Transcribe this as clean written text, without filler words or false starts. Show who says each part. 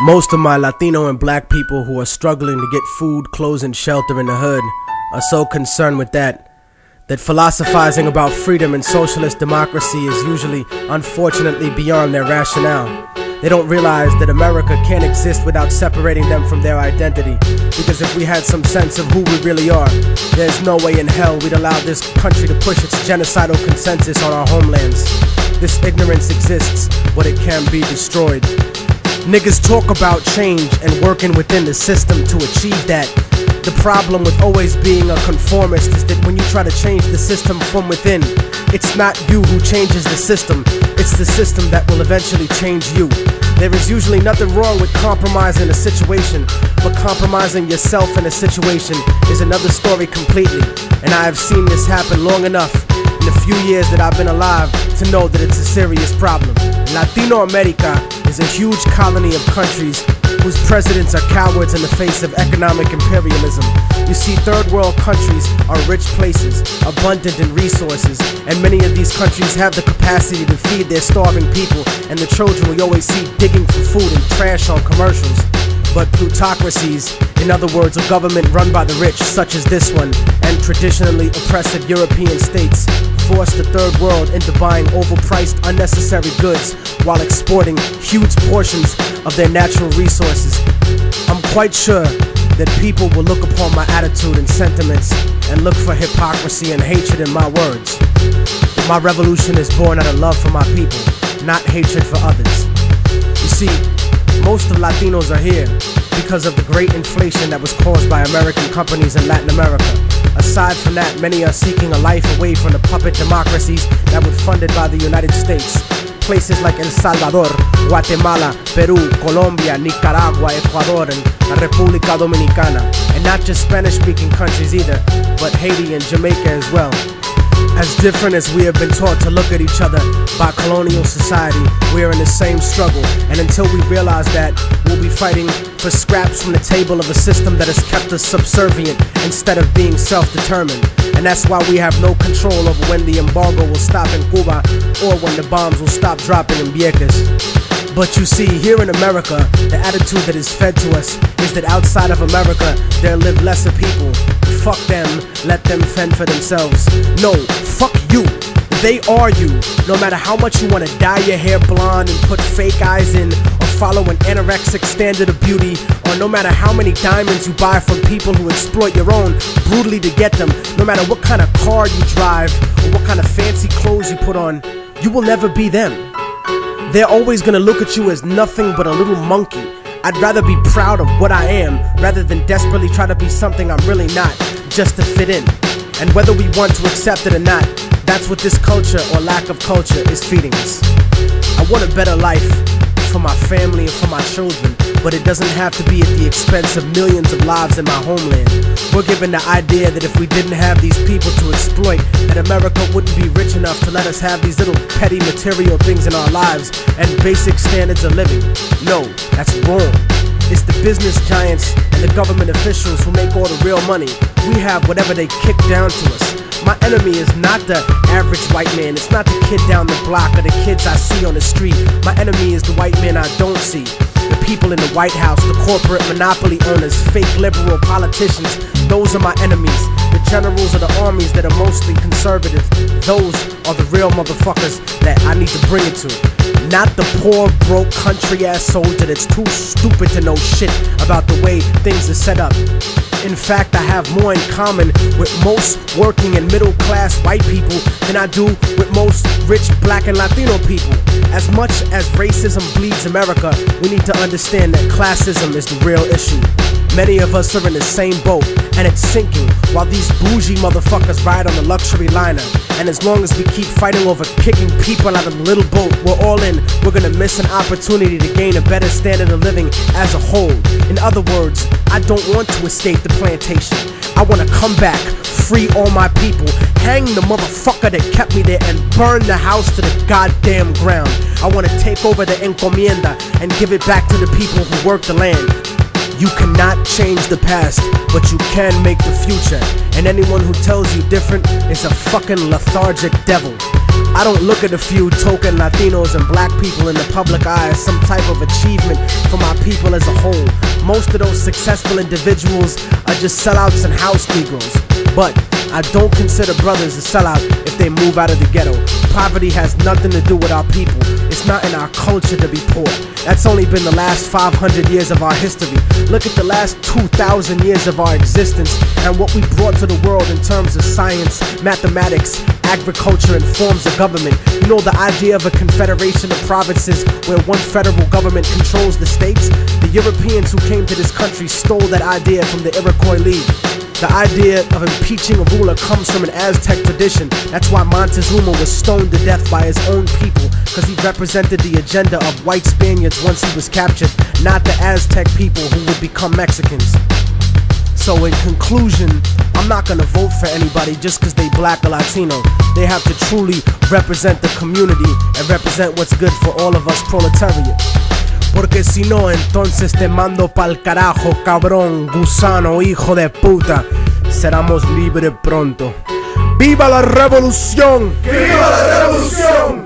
Speaker 1: Most of my Latino and black people who are struggling to get food, clothes, and shelter in the hood are so concerned with that philosophizing about freedom and socialist democracy is usually, unfortunately, beyond their rationale. They don't realize that America can't exist without separating them from their identity. Because if we had some sense of who we really are, there's no way in hell we'd allow this country to push its genocidal consensus on our homelands. This ignorance exists, but it can be destroyed. Niggas talk about change and working within the system to achieve that. The problem with always being a conformist is that when you try to change the system from within, it's not you who changes the system, it's the system that will eventually change you. There is usually nothing wrong with compromising a situation, but compromising yourself in a situation is another story completely. And I have seen this happen long enough in the few years that I've been alive to know that it's a serious problem. Latino America is a huge colony of countries whose presidents are cowards in the face of economic imperialism. You see, third world countries are rich places, abundant in resources, and many of these countries have the capacity to feed their starving people and the children we always see digging for food and trash on commercials. But plutocracies, in other words, a government run by the rich, such as this one, and traditionally oppressive European states, force the third world into buying overpriced, unnecessary goods while exporting huge portions of their natural resources. I'm quite sure that people will look upon my attitude and sentiments and look for hypocrisy and hatred in my words. My revolution is born out of love for my people, not hatred for others. You see, most of Latinos are here because of the great inflation that was caused by American companies in Latin America. Aside from that, many are seeking a life away from the puppet democracies that were funded by the United States. Places like El Salvador, Guatemala, Peru, Colombia, Nicaragua, Ecuador, and República Dominicana. And not just Spanish-speaking countries either, but Haiti and Jamaica as well. As different as we have been taught to look at each other by colonial society, we are in the same struggle. And until we realize that, we'll be fighting for scraps from the table of a system that has kept us subservient instead of being self-determined. And that's why we have no control over when the embargo will stop in Cuba or when the bombs will stop dropping in Vieques. But you see, here in America, the attitude that is fed to us is that outside of America, there live lesser people. Fuck them, let them fend for themselves. No, fuck you. They are you. No matter how much you want to dye your hair blonde and put fake eyes in, or follow an anorexic standard of beauty, or no matter how many diamonds you buy from people who exploit your own brutally to get them, no matter what kind of car you drive, or what kind of fancy clothes you put on, you will never be them. They're always gonna look at you as nothing but a little monkey. I'd rather be proud of what I am rather than desperately try to be something I'm really not, just to fit in. And whether we want to accept it or not, that's what this culture or lack of culture is feeding us. I want a better life for my family and for my children, but it doesn't have to be at the expense of millions of lives in my homeland. We're given the idea that if we didn't have these people to exploit, that America wouldn't be rich enough to let us have these little petty material things in our lives and basic standards of living. No, that's wrong. It's the business giants and the government officials who make all the real money. We have whatever they kick down to us. My enemy is not the average white man. It's not the kid down the block or the kids I see on the street. My enemy is the white man I don't see. The people in the White House, the corporate monopoly owners, fake liberal politicians, those are my enemies. The generals of the armies that are mostly conservative, those are the real motherfuckers that I need to bring it to. Not the poor, broke, country-ass soldier that's too stupid to know shit about the way things are set up. In fact, I have more in common with most working and middle-class white people than I do with most rich black and Latino people. As much as racism bleeds America, we need to understand that classism is the real issue. Many of us are in the same boat, and it's sinking, while these bougie motherfuckers ride on the luxury liner. And as long as we keep fighting over kicking people out of the little boat we're all in, we're gonna miss an opportunity to gain a better standard of living as a whole. In other words, I don't want to escape the plantation. I want to come back, free all my people, hang the motherfucker that kept me there, and burn the house to the goddamn ground. I want to take over the encomienda and give it back to the people who work the land. You cannot change the past, but you can make the future. And anyone who tells you different is a fucking lethargic devil. I don't look at a few token Latinos and black people in the public eye as some type of achievement for my people as a whole. Most of those successful individuals are just sellouts and house Negroes. But I don't consider brothers a sellout if they move out of the ghetto. Poverty has nothing to do with our people. It's not in our culture to be poor. That's only been the last 500 years of our history. Look at the last 2,000 years of our existence and what we brought to the world in terms of science, mathematics, agriculture, and forms of government. You know, the idea of a confederation of provinces where one federal government controls the states? The Europeans who came to this country stole that idea from the Iroquois League. The idea of impeaching a ruler comes from an Aztec tradition. That's why Montezuma was stoned to death by his own people, because he represented the agenda of white Spaniards once he was captured, not the Aztec people who would become Mexicans. So in conclusion, I'm not gonna vote for anybody just because they black or Latino. They have to truly represent the community and represent what's good for all of us proletariat. Porque si no, entonces te mando pa'l carajo, cabrón, gusano, hijo de puta. Seramos libres pronto. ¡Viva la revolución! ¡Viva la revolución!